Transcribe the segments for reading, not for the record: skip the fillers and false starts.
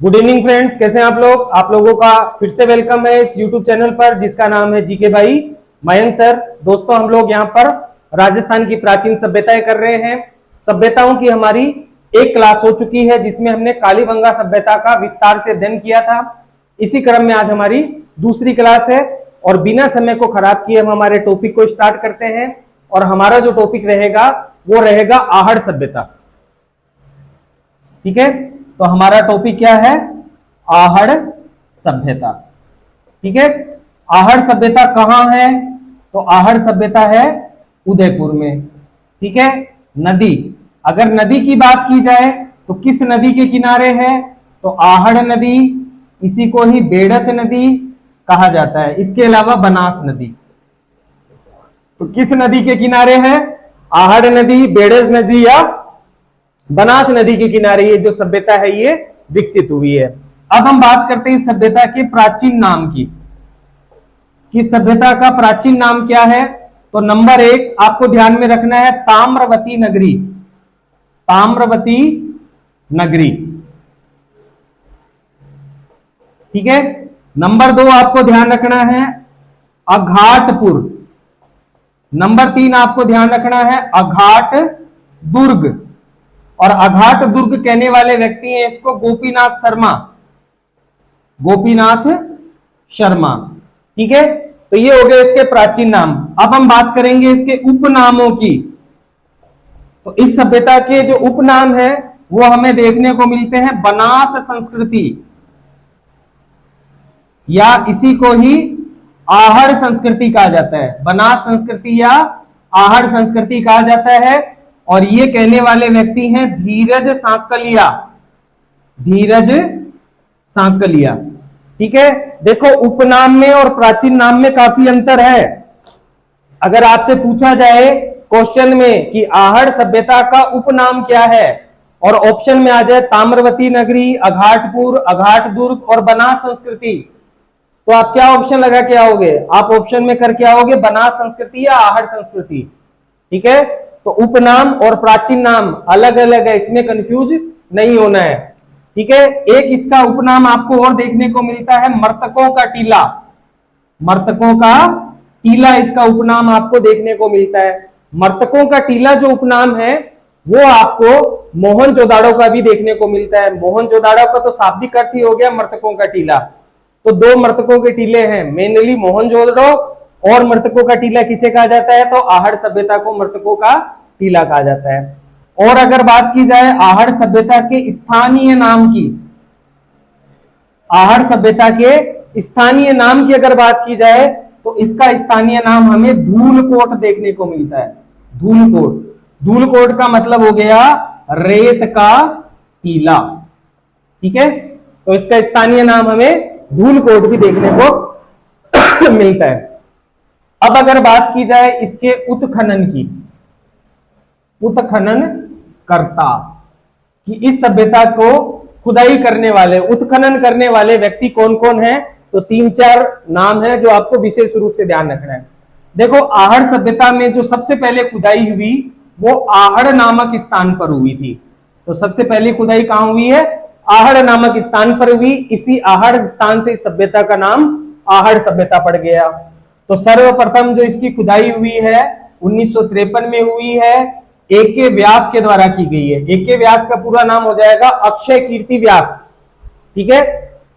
Good evening friends, कैसे हैं आप लोग। आप लोगों का फिर से वेलकम है इस यूट्यूब चैनल पर जिसका नाम है जीके भाई मयंक सर। दोस्तों, हम लोग यहाँ पर राजस्थान की प्राचीन सभ्यताएं कर रहे हैं। सभ्यताओं की हमारी एक क्लास हो चुकी है जिसमें हमने कालीबंगा सभ्यता का विस्तार से अध्ययन किया था। इसी क्रम में आज हमारी दूसरी क्लास है और बिना समय को खराब किए हम हमारे टॉपिक को स्टार्ट करते हैं। और हमारा जो टॉपिक रहेगा वो रहेगा आहड़ सभ्यता। ठीक है, तो हमारा टॉपिक क्या है? आहड़ सभ्यता। ठीक है, आहड़ सभ्यता कहां है? तो आहड़ सभ्यता है उदयपुर में। ठीक है, नदी, अगर नदी की बात की जाए तो किस नदी के किनारे है? तो आहड़ नदी, इसी को ही बेड़च नदी कहा जाता है। इसके अलावा बनास नदी। तो किस नदी के किनारे है? आहड़ नदी, बेड़च नदी या बनास नदी के किनारे ये जो सभ्यता है ये विकसित हुई है। अब हम बात करते हैं इस सभ्यता के प्राचीन नाम की कि सभ्यता का प्राचीन नाम क्या है। तो नंबर 1 आपको ध्यान में रखना है ताम्रवती नगरी। ताम्रवती नगरी। ठीक है, नंबर 2 आपको ध्यान रखना है अघाटपुर। नंबर 3 आपको ध्यान रखना है अघाट दुर्ग। और अघाट दुर्ग कहने वाले व्यक्ति हैं इसको गोपीनाथ शर्मा। गोपीनाथ शर्मा। ठीक है, तो ये हो गए इसके प्राचीन नाम। अब हम बात करेंगे इसके उपनामों की। तो इस सभ्यता के जो उपनाम है वो हमें देखने को मिलते हैं बनास संस्कृति, या इसी को ही आहड़ संस्कृति कहा जाता है। बनास संस्कृति या आहड़ संस्कृति कहा जाता है। और ये कहने वाले व्यक्ति हैं धीरज सांकलिया। धीरज सांकलिया। ठीक है, देखो उपनाम में और प्राचीन नाम में काफी अंतर है। अगर आपसे पूछा जाए क्वेश्चन में कि आहड़ सभ्यता का उपनाम क्या है और ऑप्शन में आ जाए ताम्रवती नगरी, अघाटपुर, अघाट दुर्ग और बनास संस्कृति, तो आप क्या ऑप्शन लगा के आओगे? आप ऑप्शन में करके आओगे बनास संस्कृति या आहड़ संस्कृति। ठीक है, तो उपनाम और प्राचीन नाम अलग अलग है, इसमें कंफ्यूज नहीं होना है। ठीक है, एक इसका उपनाम आपको और देखने को मिलता है मर्तकों का टीला। मर्तकों का टीला इसका उपनाम आपको देखने को मिलता है। मर्तकों का टीला जो उपनाम है वो आपको मोहनजोदाड़ो का भी देखने को मिलता है। मोहनजोदाड़ो का तो शाब्दिक अर्थ ही हो गया मर्तकों का टीला। तो दो मर्तकों के टीले हैं, मेनली मोहनजोदड़ो और मर्तकों का टीला किसे कहा जाता है? तो आहड़ सभ्यता को मर्तकों का टीला कहा जाता है। और अगर बात की जाए आहड़ सभ्यता के स्थानीय नाम की, आहड़ सभ्यता के स्थानीय नाम की अगर बात की जाए तो इसका स्थानीय नाम हमें धूलकोट देखने को मिलता है। धूलकोट। धूलकोट का मतलब हो गया रेत का टीला। ठीक है, तो इसका स्थानीय नाम हमें धूलकोट भी देखने को मिलता है। अब अगर बात की जाए इसके उत्खनन की, उत्खनन करता, कि इस सभ्यता को खुदाई करने वाले, उत्खनन करने वाले व्यक्ति कौन कौन है? तो 3-4 नाम है जो आपको विशेष रूप से ध्यान रखना है। देखो, आहड़ सभ्यता में जो सबसे पहले खुदाई हुई वो आहड़ नामक स्थान पर हुई थी। तो सबसे पहली खुदाई कहां हुई है? आहड़ नामक स्थान पर हुई। इसी आहड़ स्थान से इस सभ्यता का नाम आहड़ सभ्यता पड़ गया। तो सर्वप्रथम जो इसकी खुदाई हुई है 1953 में हुई है, एके व्यास के द्वारा की गई है। एके व्यास का पूरा नाम हो जाएगा अक्षय कीर्ति व्यास। ठीक है,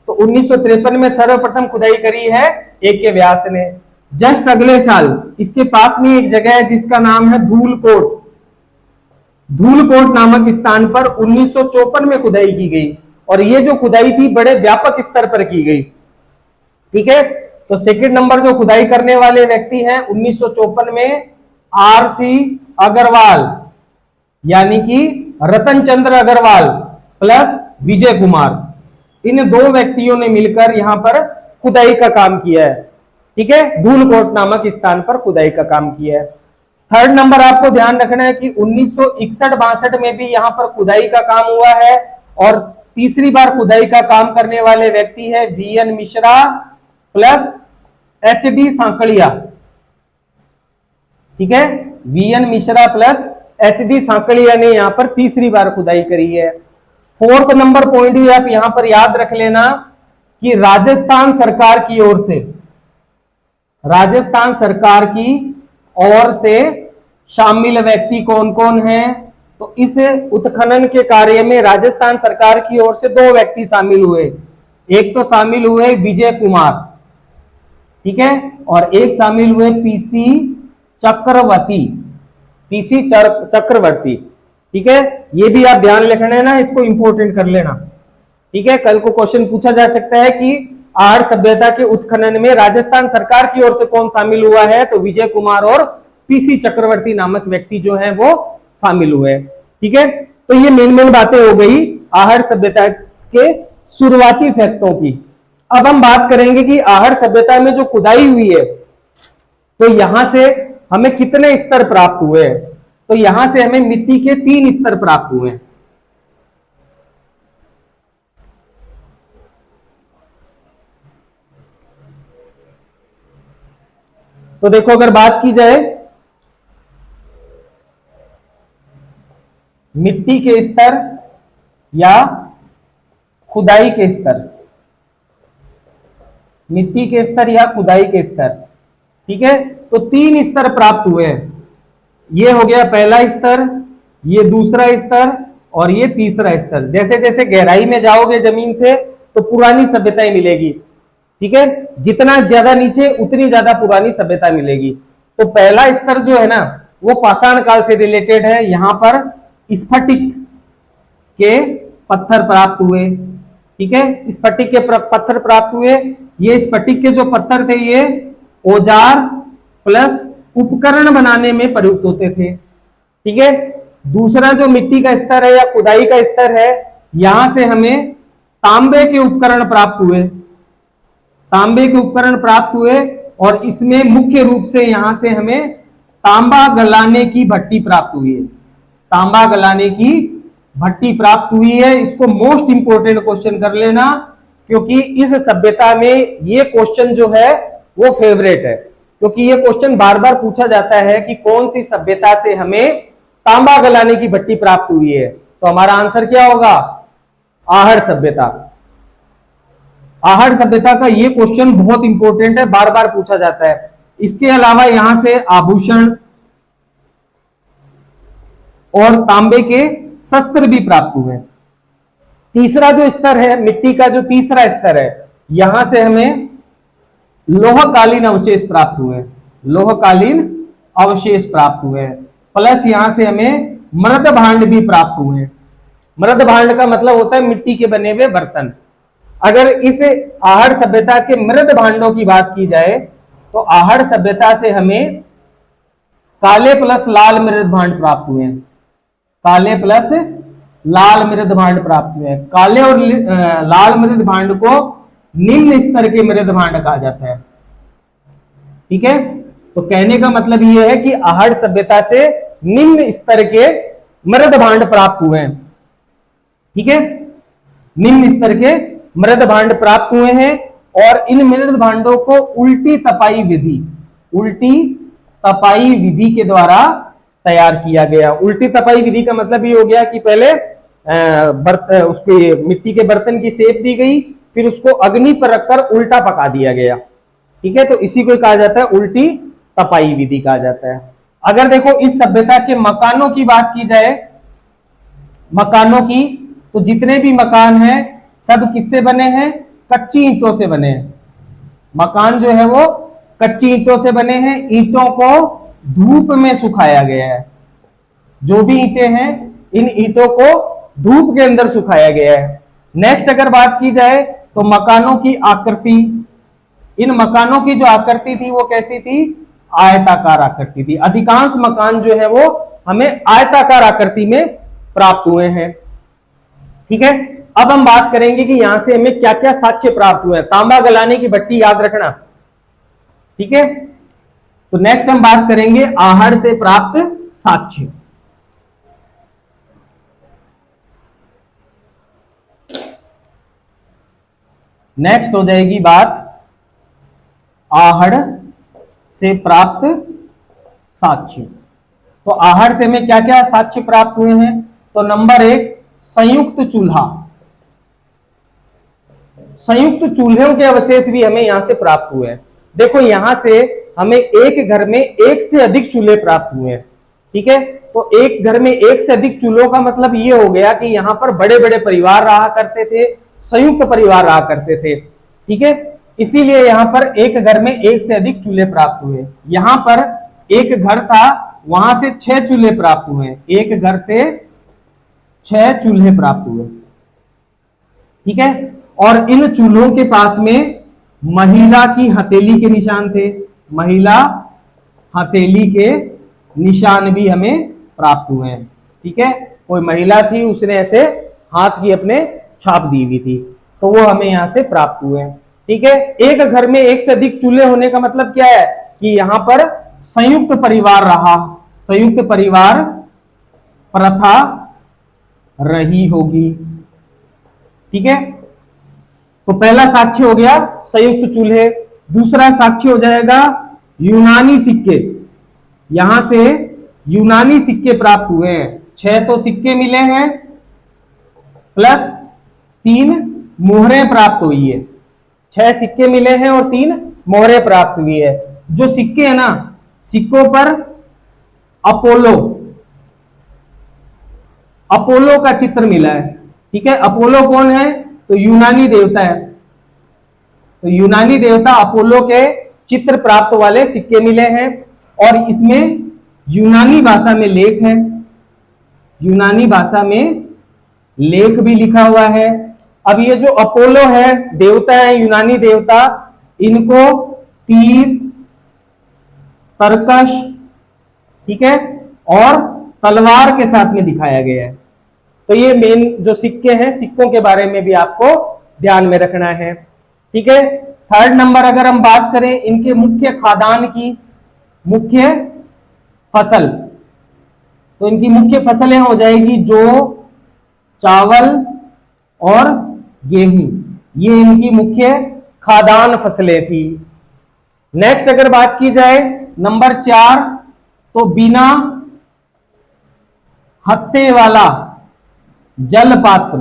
तो 1953 में सर्वप्रथम खुदाई करी है एके व्यास ने। जस्ट अगले साल इसके पास में एक जगह है जिसका नाम है धूलकोट। धूलकोट नामक स्थान पर 1954 में खुदाई की गई और ये जो खुदाई थी बड़े व्यापक स्तर पर की गई। ठीक है, तो सेकंड नंबर जो खुदाई करने वाले व्यक्ति हैं 1954 में आरसी अग्रवाल, यानी कि रतन चंद्र अग्रवाल प्लस विजय कुमार, इन दो व्यक्तियों ने मिलकर यहां पर खुदाई का काम किया है। ठीक है, धूलकोट नामक स्थान पर खुदाई का काम किया है। थर्ड नंबर आपको ध्यान रखना है कि 1961-62 में भी यहां पर खुदाई का काम हुआ है और तीसरी बार खुदाई का काम करने वाले व्यक्ति है VN Mishra plus HD Sankalia. ठीक है, VN Mishra plus HD Sankalia ने यहां पर तीसरी बार खुदाई करी है। फोर्थ नंबर पॉइंट भी आप यहां पर याद रख लेना कि राजस्थान सरकार की ओर से, राजस्थान सरकार की ओर से शामिल व्यक्ति कौन कौन हैं? तो इस उत्खनन के कार्य में राजस्थान सरकार की ओर से 2 व्यक्ति शामिल हुए। एक तो शामिल हुए विजय कुमार, ठीक है, और एक शामिल हुए पीसी चक्रवर्ती, पीसी चक्रवर्ती, ठीक है। ये भी आप ध्यान रखना है ना, इसको इंपोर्टेंट कर लेना, ठीक है। कल को क्वेश्चन पूछा जा सकता है कि आहड़ सभ्यता के उत्खनन में राजस्थान सरकार की ओर से कौन शामिल हुआ है? तो विजय कुमार और पीसी चक्रवर्ती नामक व्यक्ति जो है वो शामिल हुए, ठीक है। तो ये मेन बातें हो गई आहड़ सभ्यता के शुरुआती फैक्टों की। अब हम बात करेंगे कि आहड़ सभ्यता में जो खुदाई हुई है तो यहां से हमें कितने स्तर प्राप्त हुए हैं? तो यहां से हमें मिट्टी के 3 स्तर प्राप्त हुए हैं। तो देखो, अगर बात की जाए मिट्टी के स्तर या खुदाई के स्तर, मिट्टी के स्तर या खुदाई के स्तर, ठीक है, तो 3 स्तर प्राप्त हुए हैं। ये हो गया पहला स्तर, ये दूसरा स्तर और ये तीसरा स्तर। जैसे जैसे गहराई में जाओगे जमीन से तो पुरानी सभ्यताएं मिलेगी, ठीक है, जितना ज्यादा नीचे उतनी ज्यादा पुरानी सभ्यता मिलेगी। तो पहला स्तर जो है ना वो पाषाण काल से रिलेटेड है। यहां पर स्फटिक के पत्थर प्राप्त हुए, ठीक है, स्फटिक के पत्थर प्राप्त हुए। ये स्फटिक के जो पत्थर थे ये औजार प्लस उपकरण बनाने में प्रयुक्त होते थे, ठीक है। दूसरा जो मिट्टी का स्तर है या खुदाई का स्तर है, यहां से हमें तांबे के उपकरण प्राप्त हुए, तांबे के उपकरण प्राप्त हुए और इसमें मुख्य रूप से यहां से हमें तांबा गलाने की भट्टी प्राप्त हुई है, तांबा गलाने की भट्टी प्राप्त हुई है। इसको मोस्ट इंपोर्टेंट क्वेश्चन कर लेना, क्योंकि इस सभ्यता में ये क्वेश्चन जो है वो फेवरेट है, क्योंकि ये क्वेश्चन बार बार पूछा जाता है कि कौन सी सभ्यता से हमें तांबा गलाने की भट्टी प्राप्त हुई है। तो हमारा आंसर क्या होगा? आहड़ सभ्यता। आहड़ सभ्यता का ये क्वेश्चन बहुत इंपॉर्टेंट है, बार बार पूछा जाता है। इसके अलावा यहां से आभूषण और तांबे के शस्त्र भी प्राप्त हुए। तीसरा जो स्तर है, मिट्टी का जो तीसरा स्तर है, यहां से हमें लोहकालीन अवशेष प्राप्त हुए, लोहकालीन अवशेष प्राप्त हुए, प्लस यहां से हमें मृद भांड भी प्राप्त हुए। मृद भांड का मतलब होता है मिट्टी के बने हुए बर्तन। अगर इस आहड़ सभ्यता के मृद भांडों की बात की जाए तो आहड़ सभ्यता से हमें काले प्लस लाल मृद भांड प्राप्त हुए, काले प्लस लाल मृद भांड प्राप्त हुए। काले और लाल मृद भांड को निम्न स्तर के मृद भांड कहा जाता है, ठीक है। तो कहने का मतलब यह है कि आहड़ सभ्यता से निम्न स्तर के मृद भांड प्राप्त हुए हैं, ठीक है, निम्न स्तर के मृद भांड प्राप्त हुए हैं। और इन मृद भांडों को उल्टी तपाई विधि, उल्टी तपाई विधि के द्वारा तैयार किया गया। उल्टी तपाई विधि का मतलब ये हो गया कि पहले उसके मिट्टी के बर्तन की शेप दी गई, फिर उसको अग्नि पर रखकर उल्टा पका दिया गया, ठीक है। तो इसी को कहा जाता है उल्टी तपाई विधि कहा जाता है। अगर देखो इस सभ्यता के मकानों की बात की जाए, मकानों की, तो जितने भी मकान हैं सब किससे बने हैं? कच्ची ईंटों से बने हैं। मकान जो है वो कच्ची ईंटों से बने हैं। ईंटों को धूप में सुखाया गया है, जो भी ईंटें हैं इन ईंटों को धूप के अंदर सुखाया गया है। नेक्स्ट अगर बात की जाए तो मकानों की आकृति, इन मकानों की जो आकृति थी वो कैसी थी? आयताकार आकृति थी। अधिकांश मकान जो है वो हमें आयताकार आकृति में प्राप्त हुए हैं, ठीक है। अब हम बात करेंगे कि यहां से हमें क्या क्या साक्ष्य प्राप्त हुए। तांबा गलाने की भट्टी याद रखना, ठीक है। तो नेक्स्ट हम बात करेंगे आहड़ से प्राप्त साक्ष्य। नेक्स्ट हो जाएगी बात आहड़ से प्राप्त साक्ष्य। तो आहड़ से हमें क्या क्या साक्ष्य प्राप्त हुए हैं? तो नंबर 1, संयुक्त चूल्हा, संयुक्त चूल्हों के अवशेष भी हमें यहां से प्राप्त हुए हैं। देखो यहां से हमें एक घर में एक से अधिक चूल्हे प्राप्त हुए हैं, ठीक है। तो एक घर में एक से अधिक चूल्हों का मतलब ये हो गया कि यहां पर बड़े बड़े परिवार रहा करते थे, संयुक्त परिवार रहा करते थे, ठीक है। इसीलिए यहां पर एक घर में एक से अधिक चूल्हे प्राप्त हुए। यहां पर एक घर था, वहां से 6 चूल्हे प्राप्त हुए, एक घर से 6 चूल्हे प्राप्त हुए, ठीक है। और इन चूल्हों के पास में महिला की हथेली के निशान थे, महिला हथेली के निशान भी हमें प्राप्त हुए हैं, ठीक है। कोई महिला थी, उसने ऐसे हाथ की अपने छाप दी हुई थी, तो वो हमें यहां से प्राप्त हुए हैं, ठीक है। एक घर में एक से अधिक चूल्हे होने का मतलब क्या है कि यहां पर संयुक्त परिवार रहा, संयुक्त परिवार प्रथा रही होगी, ठीक है। तो पहला साक्ष्य हो गया संयुक्त चूल्हे। दूसरा साक्ष्य हो जाएगा यूनानी सिक्के। यहां से यूनानी सिक्के प्राप्त हुए हैं, 6 तो सिक्के मिले हैं प्लस 3 मोहरें प्राप्त हुई है, 6 सिक्के मिले हैं और 3 मोहरें प्राप्त हुई है। जो सिक्के हैं ना, सिक्कों पर अपोलो, अपोलो का चित्र मिला है, ठीक है। अपोलो कौन है? तो यूनानी देवता है, तो यूनानी देवता अपोलो के चित्र प्राप्त वाले सिक्के मिले हैं। और इसमें यूनानी भाषा में लेख है, यूनानी भाषा में लेख भी लिखा हुआ है। अब ये जो अपोलो है, देवता है, यूनानी देवता, इनको तीर, तरकश, ठीक है, और तलवार के साथ में दिखाया गया है। तो ये मेन जो सिक्के हैं, सिक्कों के बारे में भी आपको ध्यान में रखना है, ठीक है। थर्ड नंबर अगर हम बात करें इनके मुख्य खाद्यान्न की, मुख्य फसल, तो इनकी मुख्य फसलें हो जाएगी जौ, चावल और गेहूं, ये इनकी मुख्य खाद्यान्न फसलें थी। नेक्स्ट अगर बात की जाए नंबर 4, तो बिना हत्थे वाला जल पात्र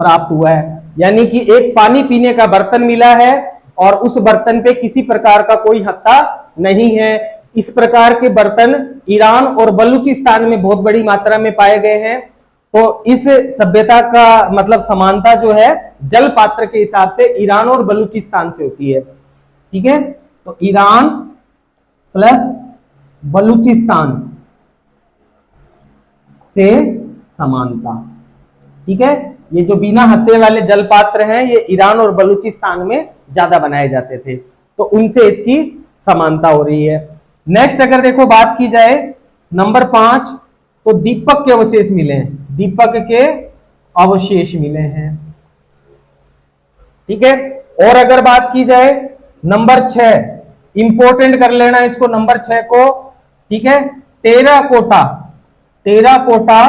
प्राप्त हुआ है, यानी कि एक पानी पीने का बर्तन मिला है और उस बर्तन पे किसी प्रकार का कोई हत्था नहीं है। इस प्रकार के बर्तन ईरान और बलूचिस्तान में बहुत बड़ी मात्रा में पाए गए हैं। तो इस सभ्यता का मतलब समानता जो है जल पात्र के हिसाब से ईरान और बलूचिस्तान से होती है, ठीक है। तो ईरान प्लस बलूचिस्तान से समानता, ठीक है। ये जो बिना हत्थे वाले जल पात्र हैं, ये ईरान और बलूचिस्तान में ज्यादा बनाए जाते थे, तो उनसे इसकी समानता हो रही है। नेक्स्ट अगर देखो बात की जाए नंबर 5, तो दीपक के अवशेष मिले हैं, दीपक के अवशेष मिले हैं, ठीक है। और अगर बात की जाए नंबर 6, इंपोर्टेंट कर लेना इसको, नंबर 6 को, ठीक है। टेराकोटा, टेराकोटा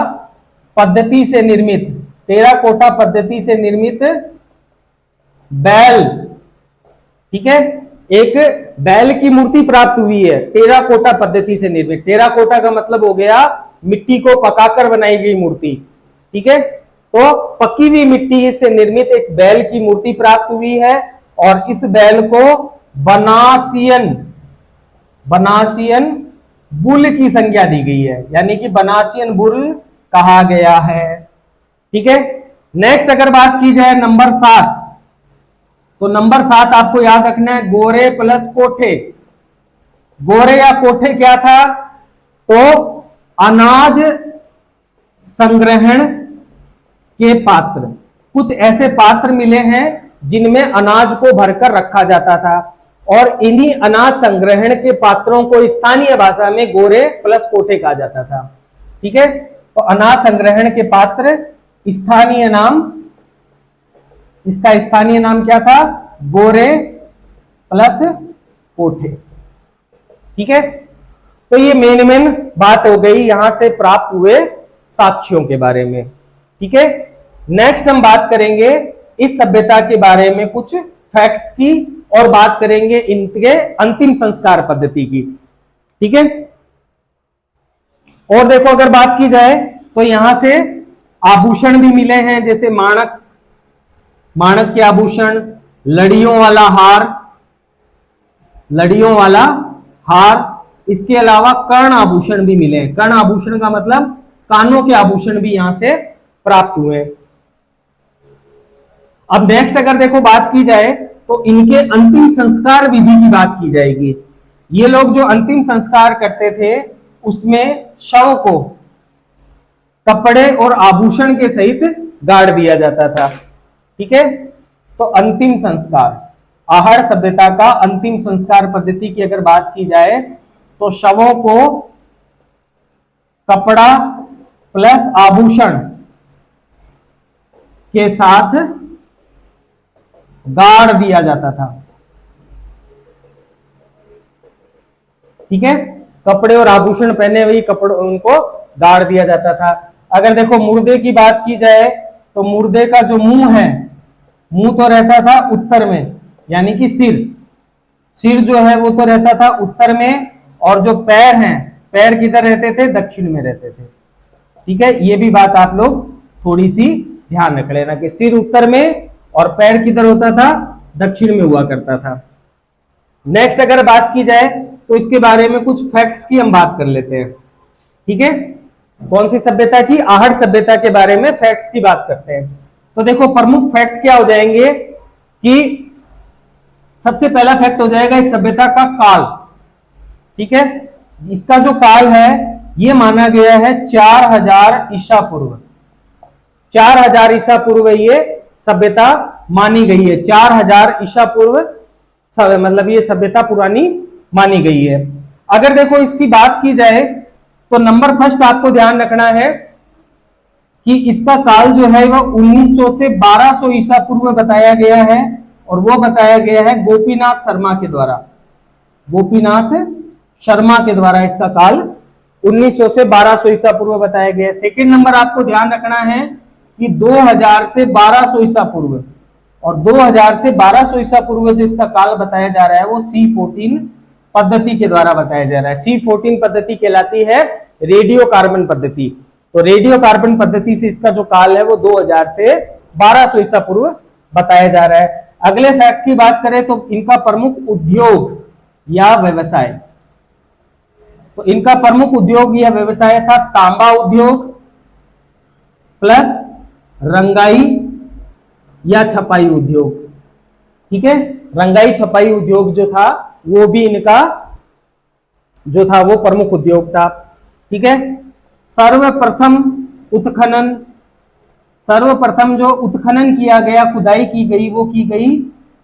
पद्धति से निर्मित, टेराकोटा पद्धति से निर्मित बैल, ठीक है, एक बैल की मूर्ति प्राप्त हुई है टेराकोटा पद्धति से निर्मित। टेराकोटा का मतलब हो गया मिट्टी को पकाकर बनाई गई मूर्ति, ठीक है। तो पकी हुई मिट्टी से निर्मित एक बैल की मूर्ति प्राप्त हुई है और इस बैल को बनासियन, बनासियन बुल की संज्ञा दी गई है, यानी कि बनासियन बुल कहा गया है, ठीक है। नेक्स्ट अगर बात की जाए नंबर 7, तो नंबर 7 आपको याद रखना है गोरे प्लस कोठे। गोरे या कोठे क्या था? तो अनाज संग्रहण के पात्र, कुछ ऐसे पात्र मिले हैं जिनमें अनाज को भरकर रखा जाता था और इन्हीं अनाज संग्रहण के पात्रों को स्थानीय भाषा में गोरे प्लस कोठे कहा जाता था, ठीक है। तो अनाज संग्रहण के पात्र, स्थानीय नाम, इसका स्थानीय नाम क्या था? गोरे प्लस कोठे, ठीक है। तो ये मेन बात हो गई यहां से प्राप्त हुए साक्ष्यों के बारे में, ठीक है। नेक्स्ट हम बात करेंगे इस सभ्यता के बारे में कुछ फैक्ट्स की और बात करेंगे इनके अंतिम संस्कार पद्धति की, ठीक है। और देखो अगर बात की जाए तो यहां से आभूषण भी मिले हैं, जैसे माणक, माणक के आभूषण, लड़ियों वाला हार, लड़ियों वाला हार। इसके अलावा कर्ण आभूषण भी मिले हैं। कर्ण आभूषण का मतलब कानों के आभूषण भी यहां से प्राप्त हुए। अब नेक्स्ट अगर देखो बात की जाए तो इनके अंतिम संस्कार विधि की बात की जाएगी। ये लोग जो अंतिम संस्कार करते थे उसमें शव को कपड़े और आभूषण के सहित गाड़ दिया जाता था। ठीक है, तो अंतिम संस्कार, आहड़ सभ्यता का अंतिम संस्कार पद्धति की अगर बात की जाए तो शवों को कपड़ा प्लस आभूषण के साथ गाड़ दिया जाता था। ठीक है, कपड़े और आभूषण पहने हुए कपड़ों उनको गाड़ दिया जाता था। अगर देखो मुर्दे की बात की जाए तो मुर्दे का जो मुंह है, मुंह तो रहता था उत्तर में, यानी कि सिर जो है वो तो रहता था उत्तर में, और जो पैर हैं, पैर किधर रहते थे? दक्षिण में रहते थे। ठीक है, ये भी बात आप लोग थोड़ी सी ध्यान रख लेना कि सिर उत्तर में और पैर किधर होता था? दक्षिण में हुआ करता था। नेक्स्ट अगर बात की जाए तो इसके बारे में कुछ फैक्ट्स की हम बात कर लेते हैं। ठीक है, कौन सी सभ्यता की? आहड़ सभ्यता के बारे में फैक्ट्स की बात करते हैं। तो देखो प्रमुख फैक्ट क्या हो जाएंगे कि सबसे पहला फैक्ट हो जाएगा इस सभ्यता का काल। ठीक है, इसका जो काल है ये माना गया है 4000 ईसा पूर्व। 4000 ईसा पूर्व ये सभ्यता मानी गई है। 4000 ईसा पूर्व मतलब ये सभ्यता पुरानी मानी गई है। अगर देखो इसकी बात की जाए तो नंबर फर्स्ट आपको ध्यान रखना है कि इसका काल जो है वह 1900 से 1200 ईसा पूर्व बताया गया है, और वो बताया गया है गोपीनाथ शर्मा के द्वारा। गोपीनाथ शर्मा के द्वारा इसका काल 1900 से 1200 ईसा पूर्व बताया गया है। सेकेंड नंबर आपको ध्यान रखना है कि 2000 से 1200 ईसा पूर्व, और 2000 से 1200 ईसा पूर्व जो इसका काल बताया जा रहा है वो C14 पद्धति के द्वारा बताया जा रहा है। C14 पद्धति कहलाती है रेडियो कार्बन पद्धति। तो रेडियो कार्बन पद्धति से इसका जो काल है वो 2000 से 1200 ईसा पूर्व बताया जा रहा है। अगले फैक्ट की बात करें तो इनका प्रमुख उद्योग या व्यवसाय, तो इनका प्रमुख उद्योग या व्यवसाय था तांबा उद्योग प्लस रंगाई या छपाई उद्योग। ठीक है, रंगाई छपाई उद्योग जो था वो भी इनका जो था वो प्रमुख उद्योग था। ठीक है, सर्वप्रथम जो उत्खनन किया गया, खुदाई की गई, वो की गई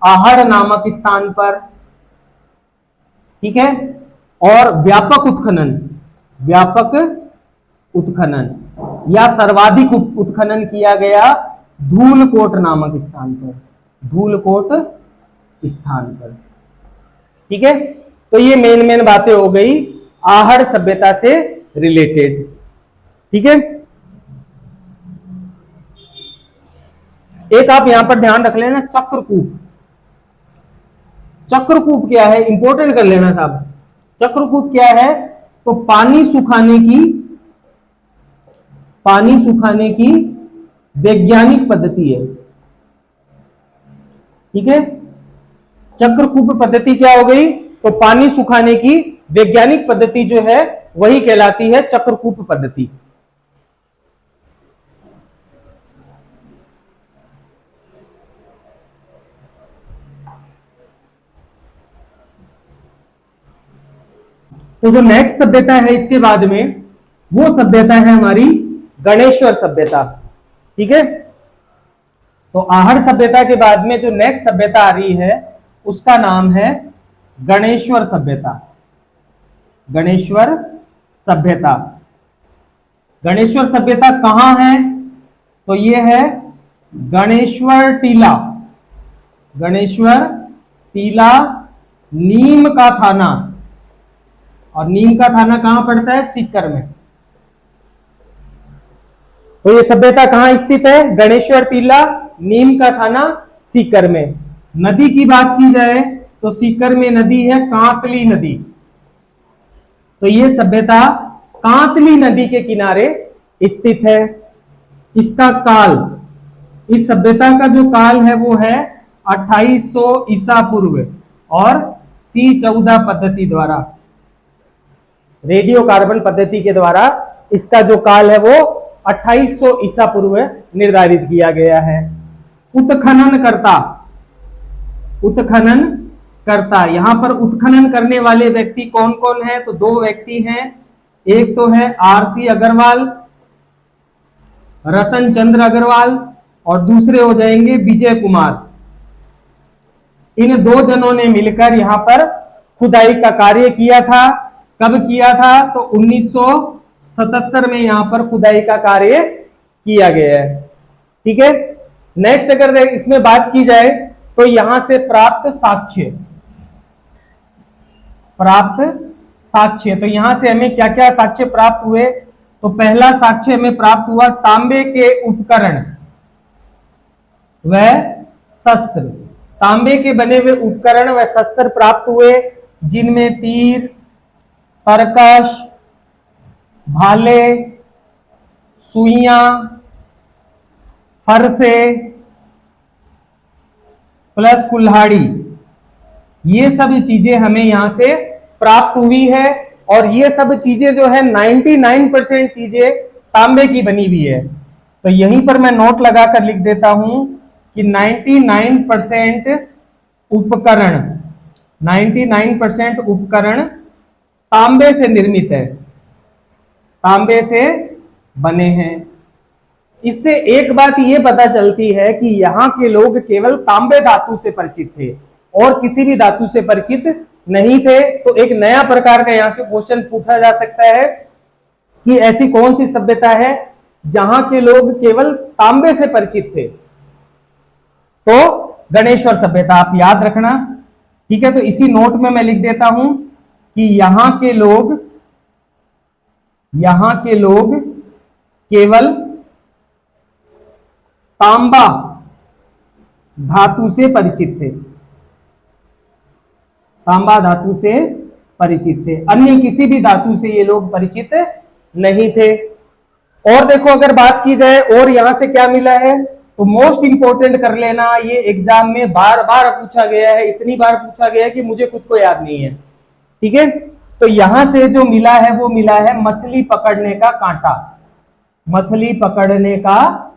आहड़ नामक स्थान पर। ठीक है, और व्यापक उत्खनन या सर्वाधिक उत्खनन किया गया धूलकोट नामक स्थान पर, धूलकोट स्थान पर। ठीक है, तो ये मेन बातें हो गई आहड़ सभ्यता से रिलेटेड। ठीक है, एक आप यहां पर ध्यान रख लेना, चक्रकूप। चक्रकूप क्या है, इंपॉर्टेंट कर लेना साहब। चक्रकूप क्या है? तो पानी सुखाने की वैज्ञानिक पद्धति है। ठीक है, चक्रकूप पद्धति क्या हो गई? तो पानी सुखाने की वैज्ञानिक पद्धति जो है वही कहलाती है चक्रकूप पद्धति। तो जो नेक्स्ट सभ्यता है इसके बाद में वो सभ्यता है हमारी गणेश्वर सभ्यता। ठीक है, तो आहड़ सभ्यता के बाद में जो नेक्स्ट सभ्यता आ रही है उसका नाम है गणेश्वर सभ्यता। गणेश्वर सभ्यता, गणेश्वर सभ्यता कहां है? तो ये है गणेश्वर टीला। गणेश्वर टीला नीम का थाना, और नीम का थाना कहां पड़ता है? सीकर में। तो ये सभ्यता कहां स्थित है? गणेश्वर टीला, नीम का थाना, सीकर में। नदी की बात की जाए तो सीकर में नदी है कांतली नदी। तो ये सभ्यता कांतली नदी के किनारे स्थित है। इसका काल, इस सभ्यता का जो काल है वो है 2800 ईसा पूर्व, और C14 पद्धति द्वारा, रेडियो कार्बन पद्धति के द्वारा इसका जो काल है वो 2800 ईसा पूर्व निर्धारित किया गया है। उत्खनन करता, उत्खनन करता, यहां पर उत्खनन करने वाले व्यक्ति कौन कौन है? तो दो व्यक्ति हैं, एक तो है RC अग्रवाल, रतन चंद्र अग्रवाल, और दूसरे हो जाएंगे विजय कुमार। इन दो जनों ने मिलकर यहां पर खुदाई का कार्य किया था। कब किया था? तो 1977 में यहां पर खुदाई का कार्य किया गया है। ठीक है, नेक्स्ट अगर इसमें बात की जाए तो यहां से प्राप्त साक्ष्य, प्राप्त साक्ष्य, तो यहां से हमें क्या क्या साक्ष्य प्राप्त हुए? तो पहला साक्ष्य हमें प्राप्त हुआ तांबे के उपकरण व शस्त्र, तांबे के बने हुए उपकरण व शस्त्र प्राप्त हुए, जिनमें तीर, तरकश, भाले, सुइयां, फरसे प्लस कुल्हाड़ी, ये सब चीजें हमें यहां से प्राप्त हुई है। और ये सब चीजें जो है 99% चीजें तांबे की बनी हुई है। तो यहीं पर मैं नोट लगाकर लिख देता हूं कि 99% उपकरण, 99% उपकरण तांबे से निर्मित है, तांबे से बने हैं। इससे एक बात ये पता चलती है कि यहाँ के लोग केवल तांबे धातु से परिचित थे और किसी भी धातु से परिचित नहीं थे। तो एक नया प्रकार का यहाँ से क्वेश्चन पूछा जा सकता है कि ऐसी कौन सी सभ्यता है जहां के लोग केवल तांबे से परिचित थे? तो गणेश्वर सभ्यता, आप याद रखना। ठीक है, तो इसी नोट में मैं लिख देता हूं कि यहां के लोग केवल तांबा धातु से परिचित थे, तांबा धातु से परिचित थे, अन्य किसी भी धातु से ये लोग परिचित नहीं थे। और देखो अगर बात की जाए और यहां से क्या मिला है, तो मोस्ट इंपोर्टेंट कर लेना, ये एग्जाम में बार बार पूछा गया है, इतनी बार पूछा गया है कि मुझे खुद को याद नहीं है। ठीक है, तो यहां से जो मिला है वो मिला है मछली पकड़ने का कांटा, मछली पकड़ने का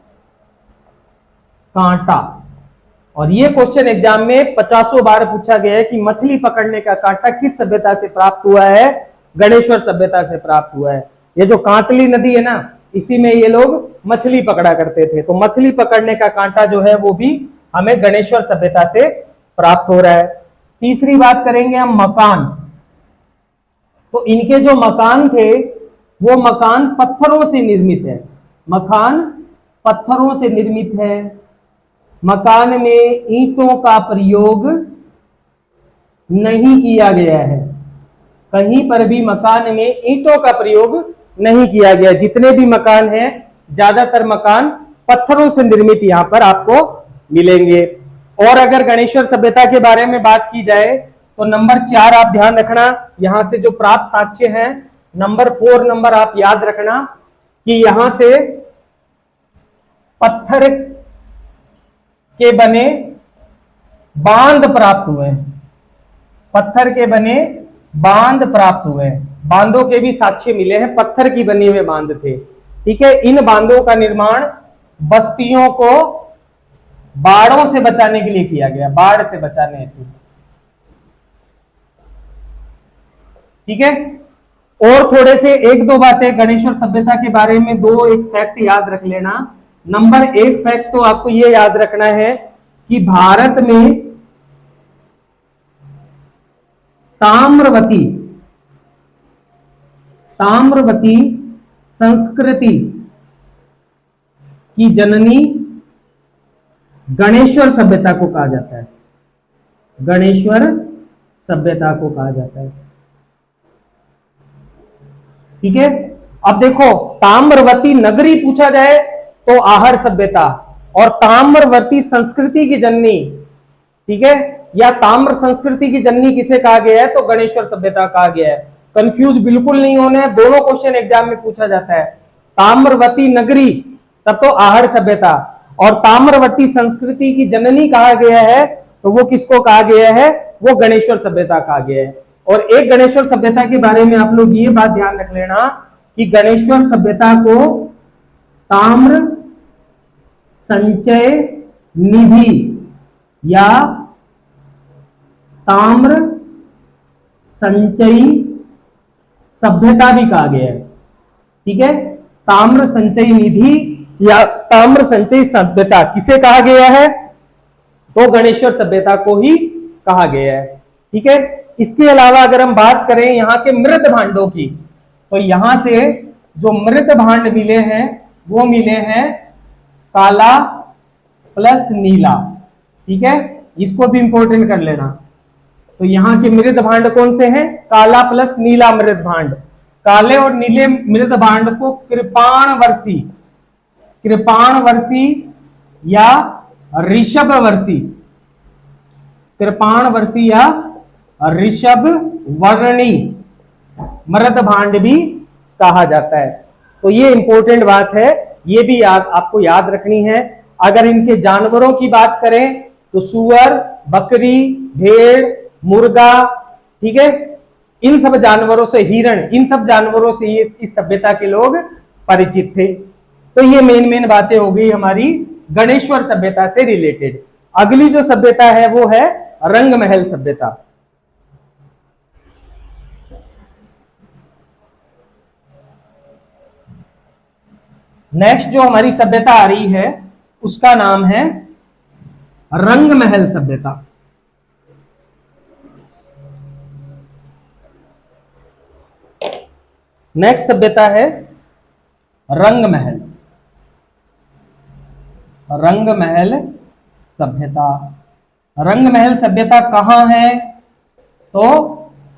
कांटा। और ये क्वेश्चन एग्जाम में 50 बार पूछा गया है कि मछली पकड़ने का कांटा किस सभ्यता से प्राप्त हुआ है? गणेश्वर सभ्यता से प्राप्त हुआ है। ये जो कांतली नदी है ना, इसी में ये लोग मछली पकड़ा करते थे। तो मछली पकड़ने का कांटा जो है वो भी हमें गणेश्वर सभ्यता से प्राप्त हो रहा है। तीसरी बात करेंगे हम मकान। तो इनके जो मकान थे वो मकान पत्थरों से निर्मित है, मकान पत्थरों से निर्मित है। मकान में ईंटों का प्रयोग नहीं किया गया है, कहीं पर भी मकान में ईंटों का प्रयोग नहीं किया गया। जितने भी मकान हैं ज्यादातर मकान पत्थरों से निर्मित यहां पर आपको मिलेंगे। और अगर गणेश्वर सभ्यता के बारे में बात की जाए तो नंबर 4 आप ध्यान रखना, यहां से जो प्राप्त साक्ष्य हैं, नंबर 4 नंबर आप याद रखना कि यहां से पत्थर के बने बांध प्राप्त हुए, पत्थर के बने बांध प्राप्त हुए, बांधों के भी साक्ष्य मिले हैं, पत्थर की बनी हुए बांध थे। ठीक है, इन बांधों का निर्माण बस्तियों को बाढ़ों से बचाने के लिए किया गया, बाढ़ से बचाने हेतु। ठीक है, और थोड़े से एक दो बातें गणेश्वर सभ्यता के बारे में, दो एक फैक्ट याद रख लेना। नंबर 1 फैक्ट तो आपको ये याद रखना है कि भारत में ताम्रवती संस्कृति की जननी गणेश्वर सभ्यता को कहा जाता है, गणेश्वर सभ्यता को कहा जाता है। ठीक है, अब देखो ताम्रवती नगरी पूछा जाए तो आहर सभ्यता, और ताम्रवती संस्कृति की जननी, ठीक है, या ताम्र संस्कृति की जननी किसे कहा गया है? तो गणेश्वर सभ्यता कहा गया है। कंफ्यूज बिल्कुल नहीं होना है, दोनों क्वेश्चन एग्जाम में पूछा जाता है। ताम्रवती नगरी तब तो आहड़ सभ्यता। और ताम्रवती संस्कृति की जननी कहा गया है तो वो किसको कहा गया है, वो गणेश्वर सभ्यता कहा गया है। और एक गणेश्वर सभ्यता के बारे में आप लोग ये बात ध्यान रख लेना कि गणेश्वर सभ्यता को ताम्र संचय निधि या ताम्र संचयी सभ्यता भी कहा गया है। ठीक है, ताम्र संचयी निधि या ताम्र संचयी सभ्यता किसे कहा गया है, तो गणेश्वर सभ्यता को ही कहा गया है। ठीक है, इसके अलावा अगर हम बात करें यहाँ के मृत भांडों की, तो यहां से जो मृत भांड मिले हैं वो मिले हैं काला प्लस नीला। ठीक है, इसको भी इंपॉर्टेंट कर लेना। तो यहाँ के मृत भांड कौन से हैं, काला प्लस नीला मृत भांड। काले और नीले मृत भांड को कृपाणवर्षी, कृपाणवर्षी या ऋषभवर्षी, कृपाणवर्षी या ऋषभ वर्णी मृत भांड भी कहा जाता है। तो ये इंपॉर्टेंट बात है, ये भी आपको याद रखनी है। अगर इनके जानवरों की बात करें तो सुअर, बकरी, भेड़, मुर्गा, ठीक है, इन सब जानवरों से, हिरण, इन सब जानवरों से ये इस सभ्यता के लोग परिचित थे। तो ये मेन बातें हो गई हमारी गणेश्वर सभ्यता से रिलेटेड। अगली जो सभ्यता है वो है रंगमहल सभ्यता। नेक्स्ट जो हमारी सभ्यता आ रही है उसका नाम है रंगमहल सभ्यता। नेक्स्ट सभ्यता है रंगमहल, रंगमहल सभ्यता। रंगमहल सभ्यता कहां है, तो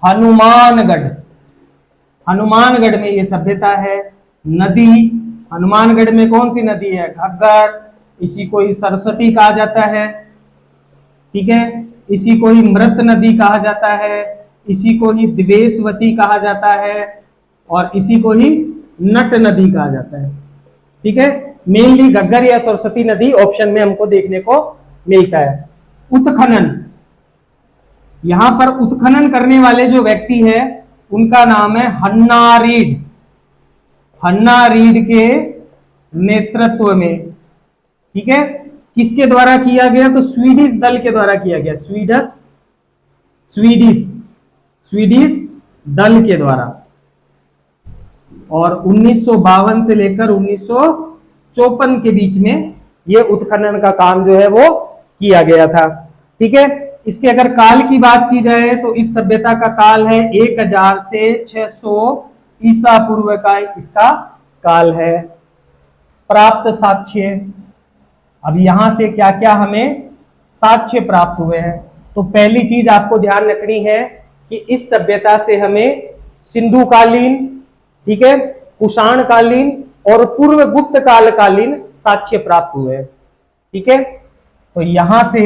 हनुमानगढ़, हनुमानगढ़ में ये सभ्यता है। नदी, हनुमानगढ़ में कौन सी नदी है, घग्गर, इसी को ही सरस्वती कहा जाता है। ठीक है, इसी को ही मृत नदी कहा जाता है, इसी को ही दिवेशवती कहा जाता है और इसी को ही नट नदी कहा जाता है। ठीक है, मेनली घग्गर या सरस्वती नदी ऑप्शन में हमको देखने को मिलता है। उत्खनन, यहां पर उत्खनन करने वाले जो व्यक्ति है उनका नाम है हन्ना रीड। हन्ना रीड के नेतृत्व में, ठीक है, किसके द्वारा किया गया, तो स्वीडिश दल के द्वारा किया गया, स्वीडिश दल के द्वारा। और 1952 से लेकर 1954 के बीच में ये उत्खनन का काम जो है वो किया गया था। ठीक है, इसके अगर काल की बात की जाए तो इस सभ्यता का काल है 1000 से 600 ईसा पूर्व का इसका काल है। प्राप्त साक्ष्य, अब यहां से क्या क्या हमें साक्ष्य प्राप्त हुए हैं, तो पहली चीज आपको ध्यान रखनी है कि इस सभ्यता से हमें सिंधु कालीन, ठीक है, कुषाण कालीन और पूर्व गुप्त कालीन साक्ष्य प्राप्त हुए। ठीक है, तो यहां से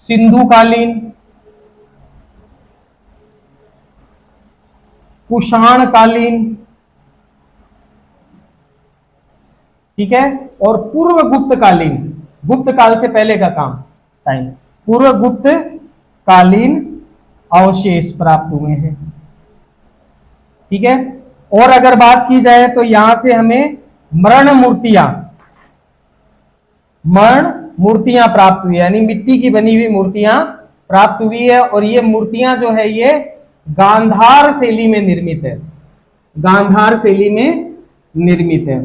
सिंधु कालीन, कुषाण कालीन, ठीक है, और पूर्व गुप्त कालीन, गुप्त काल से पहले का काम टाइम, पूर्व गुप्त कालीन अवशेष प्राप्त हुए हैं। ठीक है, और अगर बात की जाए तो यहां से हमें मरण मूर्तियां प्राप्त हुई, यानी मिट्टी की बनी हुई मूर्तियां प्राप्त हुई है। और ये मूर्तियां जो है ये गांधार शैली में निर्मित है, गांधार शैली में निर्मित है।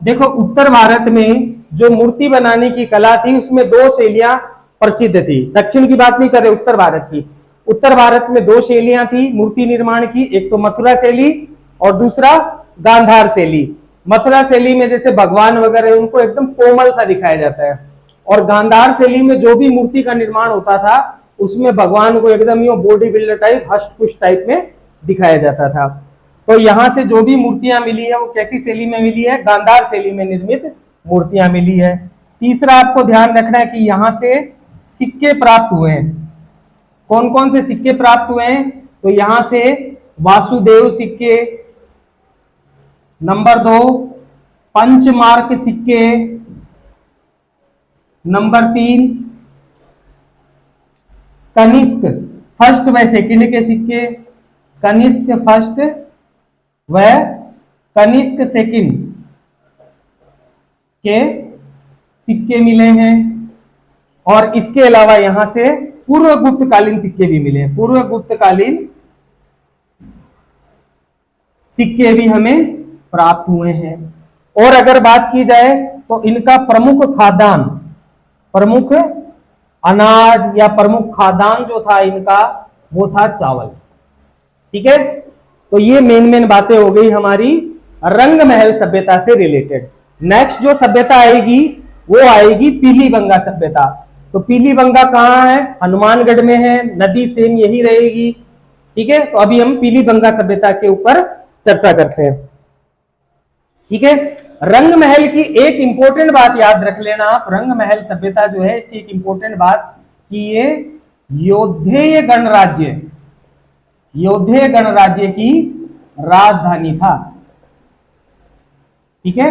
देखो, उत्तर भारत में जो मूर्ति बनाने की कला थी उसमें दो शैलियां प्रसिद्ध थी। दक्षिण की बात नहीं कर रहे, उत्तर भारत की। उत्तर भारत में दो शैलियां थी मूर्ति निर्माण की, एक तो मथुरा शैली और दूसरा गांधार शैली। मथुरा शैली में जैसे भगवान वगैरह उनको एकदम कोमल सा दिखाया जाता है, और गांधार शैली में जो भी मूर्ति का निर्माण होता था उसमें भगवान को एकदम यो बॉडी बिल्डर टाइप, हष्ट पुष्ट टाइप में दिखाया जाता था। तो यहां से जो भी मूर्तियां मिली है वो कैसी शैली में मिली है, गांधार शैली में निर्मित मूर्तियां मिली है। तीसरा आपको ध्यान रखना है कि यहां से सिक्के प्राप्त हुए हैं। कौन कौन से सिक्के प्राप्त हुए हैं, तो यहां से वासुदेव सिक्के, नंबर 2 पंचमार्क सिक्के, नंबर 3 कनिष्क फर्स्ट व सेकंड के सिक्के, कनिष्क फर्स्ट व कनिष्क सेकंड के सिक्के मिले हैं। और इसके अलावा यहां से पूर्व गुप्तकालीन सिक्के भी मिले हैं, पूर्व गुप्तकालीन सिक्के भी हमें प्राप्त हुए हैं। और अगर बात की जाए तो इनका प्रमुख खाद्यान्न, प्रमुख अनाज या प्रमुख खाद्यान्न जो था इनका वो था चावल। ठीक है, तो ये मेन बातें हो गई हमारी रंग महल सभ्यता से रिलेटेड। नेक्स्ट जो सभ्यता आएगी वो आएगी पीलीबंगा सभ्यता। तो पीलीबंगा कहाँ है? हनुमानगढ़ में है, नदी सेम यही रहेगी। ठीक है, तो अभी हम पीलीबंगा सभ्यता के ऊपर चर्चा करते हैं। ठीक है, रंग महल की एक इंपॉर्टेंट बात याद रख लेना आप, रंग महल सभ्यता जो है इसकी एक इंपॉर्टेंट बात कि ये यौधेय गणराज्य, यौधेय गणराज्य की राजधानी था। ठीक है,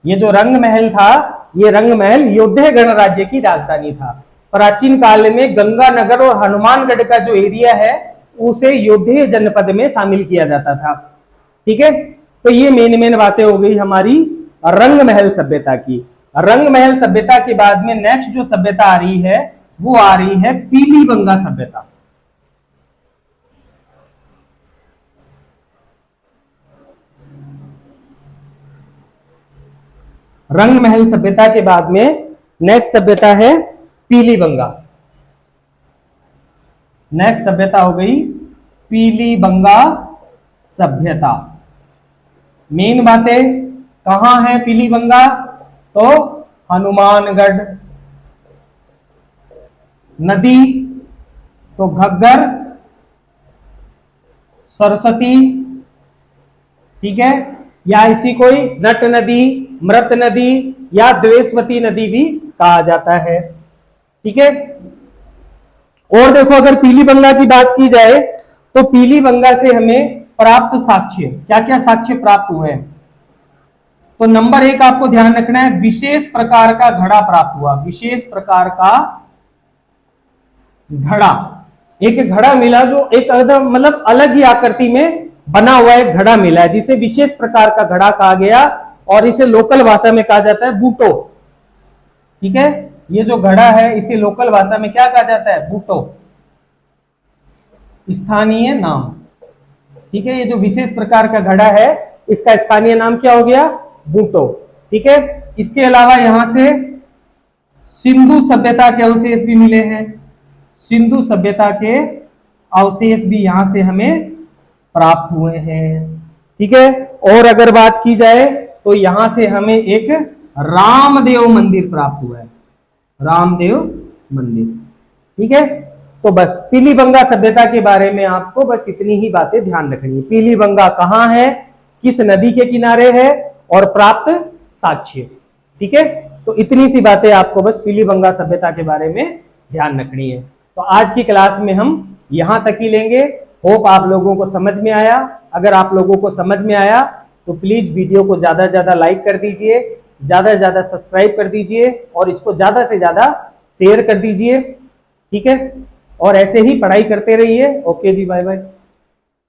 ये जो रंग महल था, ये रंग महल यौधेय गणराज्य की राजधानी था। प्राचीन काल में गंगानगर और हनुमानगढ़ का जो एरिया है उसे यौधेय जनपद में शामिल किया जाता था। ठीक है, तो ये मेन बातें हो गई हमारी रंग महल सभ्यता की। रंग महल सभ्यता के बाद में नेक्स्ट जो सभ्यता आ रही है वो आ रही है पीलीबंगा सभ्यता। रंग महल सभ्यता के बाद में नेक्स्ट सभ्यता है पीलीबंगा। नेक्स्ट सभ्यता हो गई पीलीबंगा सभ्यता। मेन बातें कहां है पीलीबंगा? तो हनुमानगढ़, नदी तो घग्गर, सरस्वती, ठीक है, या इसी कोई नट नदी, मृत नदी या द्वेषवती नदी भी कहा जाता है। ठीक है, और देखो अगर पीलीबंगा की बात की जाए तो पीलीबंगा से हमें प्राप्त साक्ष्य, क्या क्या साक्ष्य प्राप्त हुए हैं? तो नंबर 1 आपको ध्यान रखना है, विशेष प्रकार का घड़ा प्राप्त हुआ। विशेष प्रकार का घड़ा, एक घड़ा मिला जो एक एकदम मतलब अलग ही आकृति में बना हुआ एक घड़ा मिला है जिसे विशेष प्रकार का घड़ा कहा गया और इसे लोकल भाषा में कहा जाता है बूटो। ठीक है, ये जो घड़ा है इसे लोकल भाषा में क्या कहा जाता है? बूटो, स्थानीय नाम। ठीक है, ये जो विशेष प्रकार का घड़ा है इसका स्थानीय नाम क्या हो गया? बूटो। ठीक है, इसके अलावा यहां से सिंधु सभ्यता के अवशेष भी मिले हैं। सिंधु सभ्यता के अवशेष भी यहां से हमें प्राप्त हुए हैं। ठीक है, और अगर बात की जाए तो यहां से हमें एक रामदेव मंदिर प्राप्त हुआ है, रामदेव मंदिर। ठीक है, तो बस पीलीबंगा सभ्यता के बारे में आपको बस इतनी ही बातें ध्यान रखनी है। पीलीबंगा कहां है, किस नदी के किनारे है और प्राप्त साक्ष्य। ठीक है, तो इतनी सी बातें आपको बस पीलीबंगा सभ्यता के बारे में ध्यान रखनी है। तो आज की क्लास में हम यहां तक ही लेंगे। होप आप लोगों को समझ में आया। अगर आप लोगों को समझ में आया तो प्लीज वीडियो को ज्यादा से ज्यादा लाइक कर दीजिए, ज्यादा से ज्यादा सब्सक्राइब कर दीजिए और इसको ज्यादा से ज्यादा शेयर कर दीजिए। ठीक है, और ऐसे ही पढ़ाई करते रहिए। ओके जी, बाय बाय।